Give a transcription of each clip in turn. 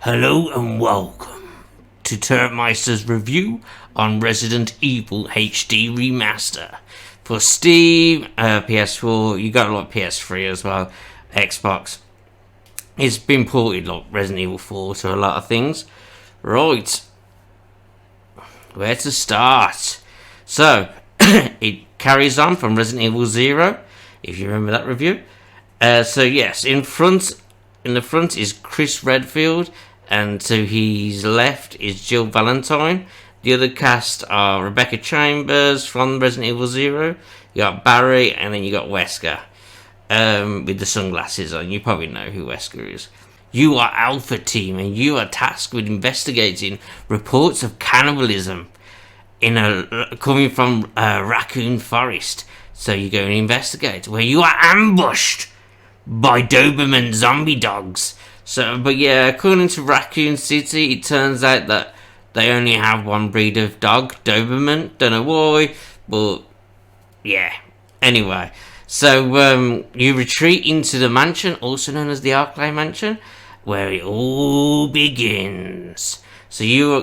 Hello and welcome to Termeister's review on Resident Evil HD Remaster for Steam, PS4. You got a lot of PS3 as well, Xbox. It's been ported like Resident Evil 4 to a lot of things. Right, where to start? So it carries on from Resident Evil 0, if you remember that review. So yes, in the front is Chris Redfield, and to his left is Jill Valentine. The other cast are Rebecca Chambers from Resident Evil 0. You got Barry, and then you got Wesker with the sunglasses on. You probably know who Wesker is. You are Alpha Team, and you are tasked with investigating reports of cannibalism coming from Raccoon Forest. So you go and investigate, where you are ambushed by Doberman zombie dogs. So, but yeah, according to Raccoon City, it turns out that they only have one breed of dog, Doberman. Don't know why, but yeah. Anyway, so you retreat into the mansion, also known as the Arclay Mansion, where it all begins. So you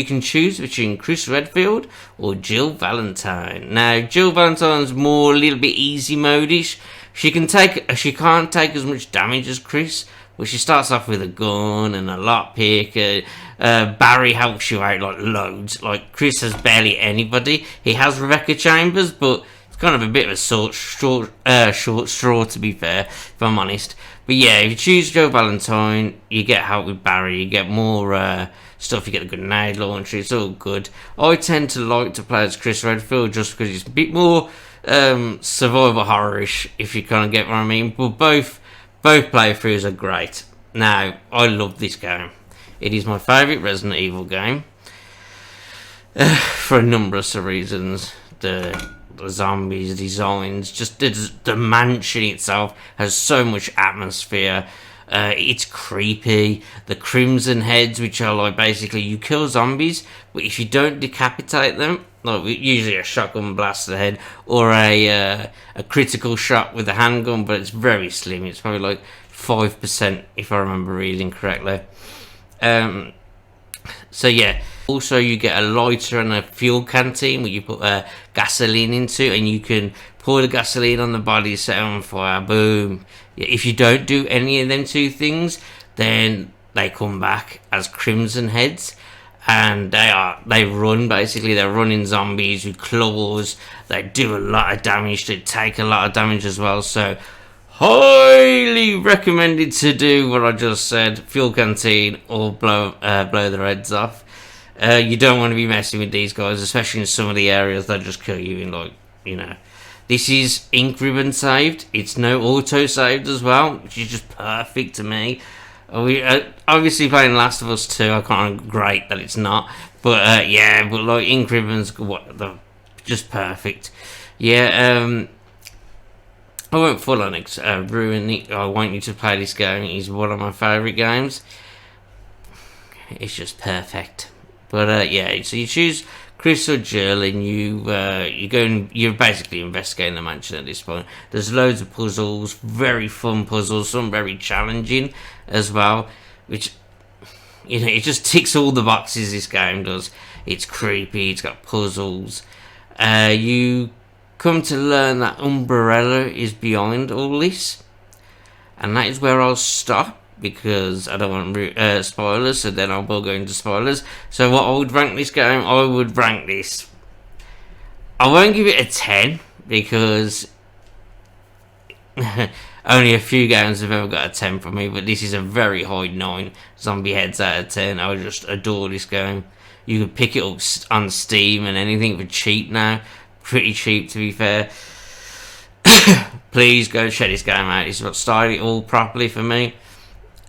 can choose between Chris Redfield or Jill Valentine. Now, Jill Valentine's more a little bit easy mode-ish. She can't take as much damage as Chris. Well, she starts off with a gun and a lockpick. Barry helps you out like loads. Like, Chris has barely anybody. He has Rebecca Chambers, but it's kind of a bit of a short straw, to be fair, if I'm honest. But yeah, if you choose Joe Valentine, you get help with Barry. You get more stuff. You get the grenade launcher. It's all good. I tend to like to play as Chris Redfield just because it's a bit more survival horror-ish, if you kind of get what I mean. But both playthroughs are great. Now, I love this game. It is my favourite Resident Evil game for a number of reasons. The zombies, designs, just the mansion itself has so much atmosphere. It's creepy. The Crimson Heads, which are like basically you kill zombies, but if you don't decapitate them, like usually a shotgun blast to the head or a critical shot with a handgun, but it's very slim. It's probably like 5% if I remember reading correctly. So yeah. Also, you get a lighter and a fuel canteen where you put gasoline into, and you can pour the gasoline on the body, set it on fire, boom. If you don't do any of them two things, then they come back as Crimson Heads, and they run, basically. They're running zombies with claws. They do a lot of damage. They take a lot of damage as well. So highly recommended to do what I just said: fuel canteen or blow their heads off. You don't want to be messing with these guys, especially in some of the areas that just kill you in, like, you know. This is ink ribbon saved. It's no auto saved as well, which is just perfect to me. We obviously playing Last of Us 2. I can't. Great that it's not, but yeah, but like ink ribbons, just perfect. Yeah. I won't full on ruin it. I want you to play this game. It's one of my favourite games. It's just perfect. But yeah, so you choose Chris or Jill, and you go and you're basically investigating the mansion at this point. There's loads of puzzles, very fun puzzles, some very challenging as well, which, you know, it just ticks all the boxes. This game does. It's creepy. It's got puzzles. You come to learn that Umbrella is behind all this, and that is where I'll stop, because I don't want spoilers, so then I will go into spoilers. So what I would rank this game, I would rank this, I won't give it a 10, because only a few games have ever got a 10 from me, but this is a very high 9 zombie heads out of 10. I would just adore this game. You can pick it up on Steam and anything for cheap now. Pretty cheap, to be fair. Please go check this game out. It's what started it all properly for me.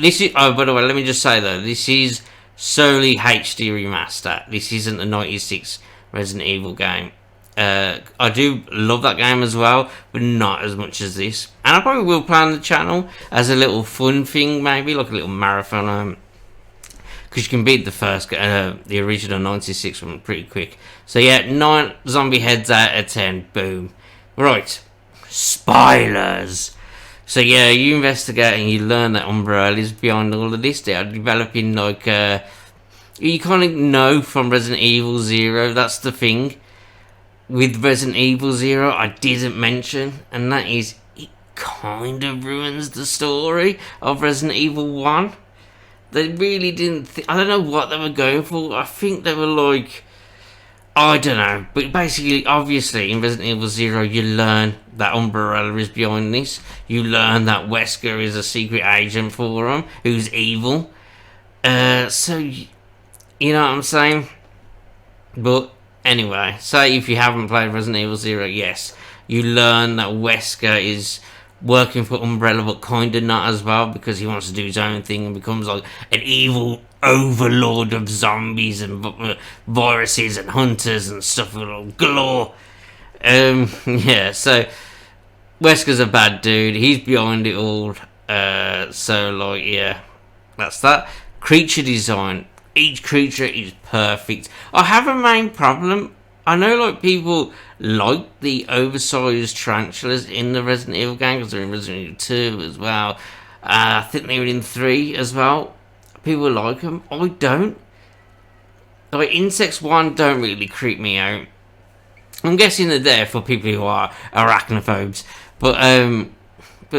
This is, oh, by the way, let me just say though, this is solely HD Remaster. This isn't a 96 Resident Evil game. I do love that game as well, but not as much as this. And I probably will play on the channel as a little fun thing, maybe, like a little marathon. Because you can beat the original 96 one pretty quick. So yeah, 9 zombie heads out of 10, boom. Right, spoilers. So yeah, you investigate and you learn that Umbrella is behind all of this. They are developing like you kind of know from Resident Evil Zero. That's the thing with Resident Evil Zero I didn't mention, and that is it kind of ruins the story of Resident Evil One. They really didn't. I don't know what they were going for. I think they were like, I don't know, but basically, obviously, in Resident Evil Zero, you learn that Umbrella is behind this. You learn that Wesker is a secret agent for them, who's evil. So you know what I'm saying? But anyway, say if you haven't played Resident Evil Zero, yes, you learn that Wesker is working for Umbrella, but kind of not as well, because he wants to do his own thing and becomes like an evil overlord of zombies and viruses and hunters and stuff galore. Yeah, so Wesker's a bad dude. He's behind it all. So like, yeah, that's that. Creature design. Each creature is perfect. I have a main problem. I know like people like the oversized tarantulas in the Resident Evil game because they're in Resident Evil 2 as well. I think they were in 3 as well. People like them. I don't. Like Insects 1 don't really creep me out. I'm guessing they're there for people who are arachnophobes. But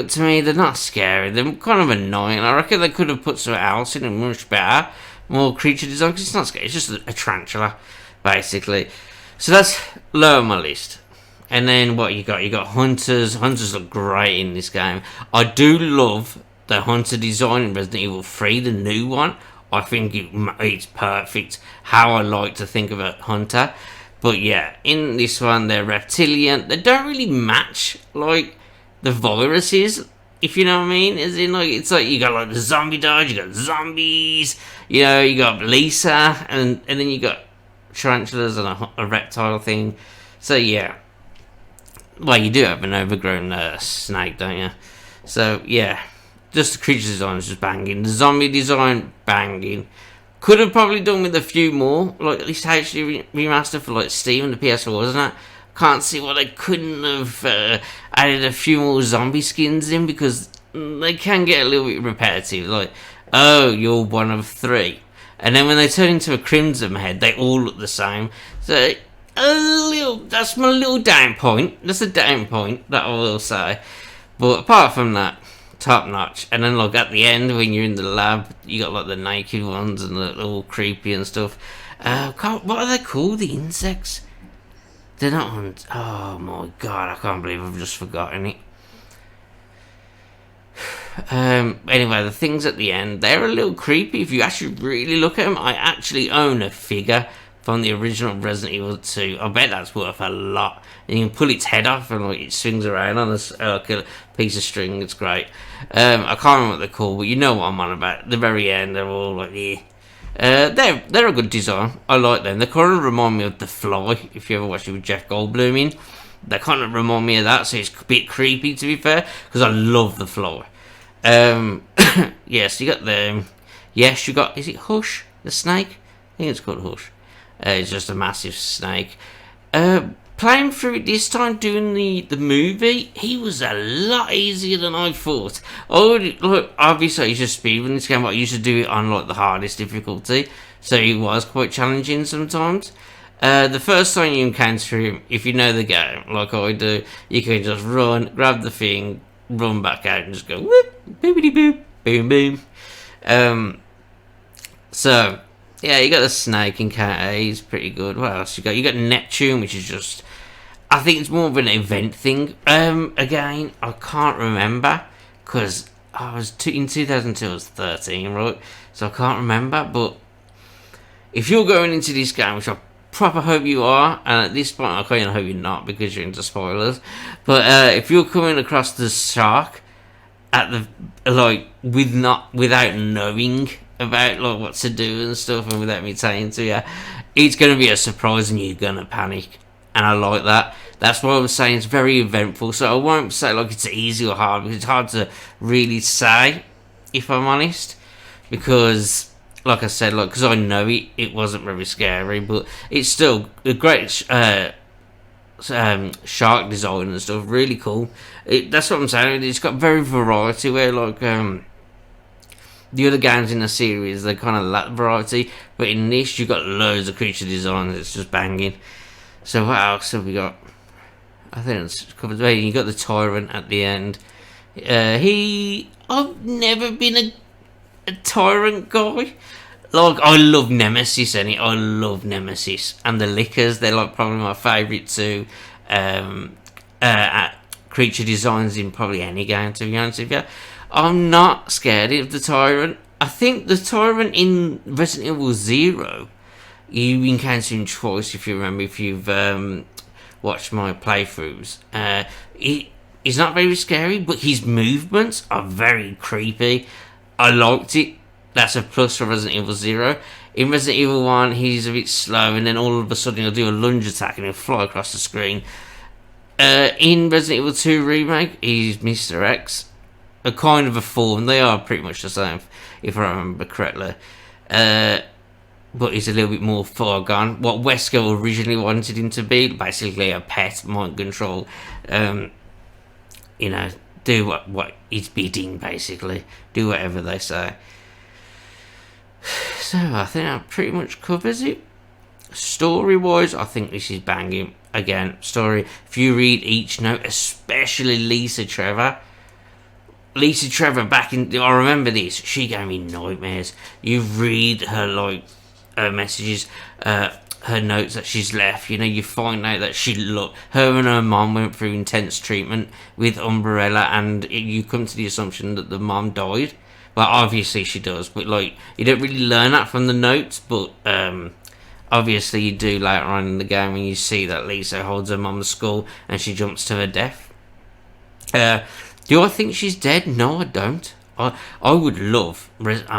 to me they're not scary. They're kind of annoying. I reckon they could have put something else in and much better. More creature design, because it's not scary. It's just a tarantula, basically. So that's low on my list. And then what you got? You got hunters. Hunters look great in this game. I do love the hunter design in Resident Evil 3, the new one. I think it's perfect. How I like to think of a hunter. But yeah, in this one, they're reptilian. They don't really match like the viruses, if you know what I mean. As in, like, it's like you got like the zombie dogs, you got zombies, you know, you got Lisa, and then you got tarantulas and a reptile thing. So yeah, well, you do have an overgrown snake, don't you? So yeah, just the creature design is just banging. The zombie design, banging. Could have probably done with a few more, like at least HD remaster for like Steam and the PS4, wasn't it? Can't see why they couldn't have added a few more zombie skins in, because they can get a little bit repetitive. Like, oh, you're one of 3. And then when they turn into a Crimson Head, they all look the same. So, that's my little down point. That's a down point, that I will say. But apart from that, top notch. And then, like, at the end, when you're in the lab, you got, like, the naked ones and they're all creepy and stuff. What are they called? The insects? They're not on. Oh my god, I can't believe I've just forgotten it. Anyway, the things at the end, they're a little creepy if you actually really look at them. I actually own a figure from the original Resident Evil 2. I bet that's worth a lot. And you can pull its head off and like it swings around on like a piece of string. It's great. I can't remember what they're called, but you know what I'm on about. At the very end, they're all like, yeah. They're a good design. I like them. They kind of remind me of The Fly, if you ever watched it with Jeff Goldblum in. They kind of remind me of that, so it's a bit creepy, to be fair, because I love The Fly. Yes, you got them. Yes, you got, is it Hush, the snake? I think it's called Hush. It's just a massive snake. Playing through it this time, doing the movie, he was a lot easier than I thought. Look, obviously I used to speedrun this game, but I used to do it on like the hardest difficulty, so it was quite challenging sometimes. The first time you encounter him, if you know the game, like I do, you can just run, grab the thing, run back out, and just go whoop, boopity boop, boom boom. So yeah, you got the snake encounter. He's pretty good. What else you got? You got Neptune, which is just, I think it's more of an event thing. Again, I can't remember because I was in 2002. I was 13, right? So I can't remember. But if you're going into this game, which I proper hope you are, and at this point I kind of hope you're not because you're into spoilers. But if you're coming across the shark at the without knowing about like what to do and stuff, and without me saying to you, it's going to be a surprise and you're going to panic, and I like that. That's why I was saying it's very eventful, so I won't say like it's easy or hard, because it's hard to really say, if I'm honest, because like I said, like, because I know it wasn't very scary, but it's still a great shark design and stuff. Really cool. That's what I'm saying. It's got very variety where like the other games in the series they kind of lack variety, but in this you got loads of creature designs. It's just banging. So what else have we got? I think it's covered. You got the tyrant at the end. I've never been a tyrant guy. Like, I love Nemesis, I love Nemesis. And the Lickers, they're like probably my favourite two creature designs in probably any game, to be honest with you. I'm not scared of the Tyrant. I think the Tyrant in Resident Evil 0, you encounter him twice, if you remember, if you've watched my playthroughs. He's not very scary, but his movements are very creepy. I liked it. That's a plus for Resident Evil 0. In Resident Evil 1, he's a bit slow, and then all of a sudden he'll do a lunge attack and he'll fly across the screen. In Resident Evil 2 Remake, he's Mr. X. A kind of a form. They are pretty much the same, if I remember correctly. But he's a little bit more far gone. What Wesker originally wanted him to be, basically a pet, mind control. Do what he's bidding, basically. Do whatever they say. So I think that pretty much covers it. Story-wise, I think this is banging. Again, story. If you read each note, especially Lisa Trevor back in, I remember this. She gave me nightmares. You read her messages, her notes that she's left. You find out that her and her mom went through intense treatment with Umbrella, and you come to the assumption that the mom died. Well, obviously she does, but you don't really learn that from the notes, but obviously you do later on in the game when you see that Lisa holds her mum's skull and she jumps to her death. Do I think she's dead? No, I don't. I would love, it's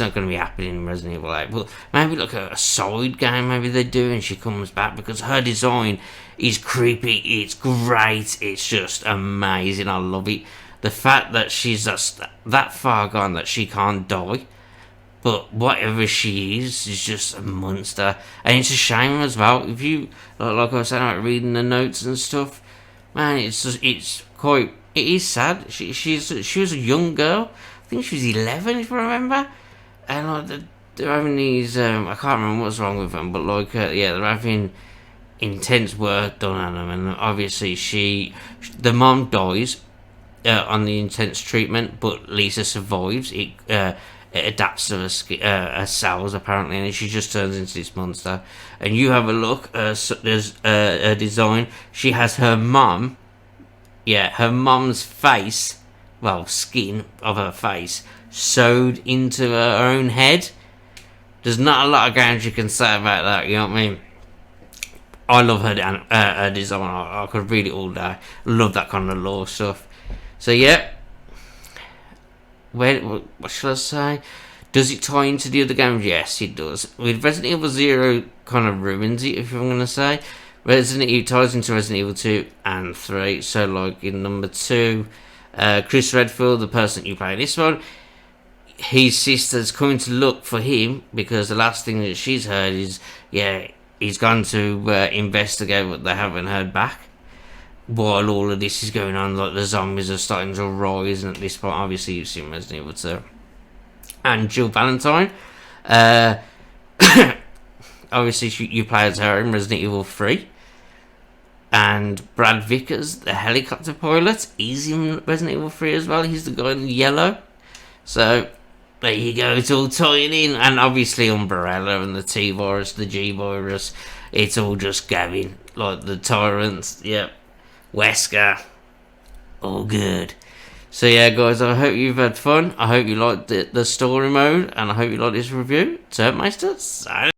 not going to be happening in Resident Evil 8, but maybe a side game maybe they do and she comes back, because her design is creepy, it's great, it's just amazing, I love it. The fact that she's just that far gone that she can't die, but whatever she is just a monster. And it's a shame as well. If you, like I was saying about reading the notes and stuff, man, it is sad. She was a young girl. I think she was 11, if I remember. And they're having these, I can't remember what's wrong with them, but they're having intense work done on them. And obviously the mom dies on the intense treatment, but Lisa survives. It adapts to her cells apparently, and she just turns into this monster. And you have a look. There's a design. She has her mom's face, skin of her face sewed into her own head. There's not a lot of games you can say about that. You know what I mean? I love her design. I could read it all day. Love that kind of lore stuff. So yeah, what shall I say? Does it tie into the other games? Yes, it does. With Resident Evil 0, kind of ruins it, if I'm going to say. Resident Evil ties into Resident Evil 2 and 3. So in number 2, Chris Redfield, the person you play this one, his sister's coming to look for him, because the last thing that she's heard is, he's gone to investigate, but they haven't heard back. While all of this is going on, the zombies are starting to rise, and at this point, obviously, you've seen Resident Evil 2. And Jill Valentine, obviously, you play as her in Resident Evil 3. And Brad Vickers, the helicopter pilot, he's in Resident Evil 3 as well. He's the guy in yellow. So, there you go, it's all tying in. And obviously, Umbrella and the T-Virus, the G-Virus, it's all just going. The Tyrants, yep. Wesker, all good. So yeah, guys, I hope you've had fun. I hope you liked the story mode, and I hope you like this review. Turtmeister, signing.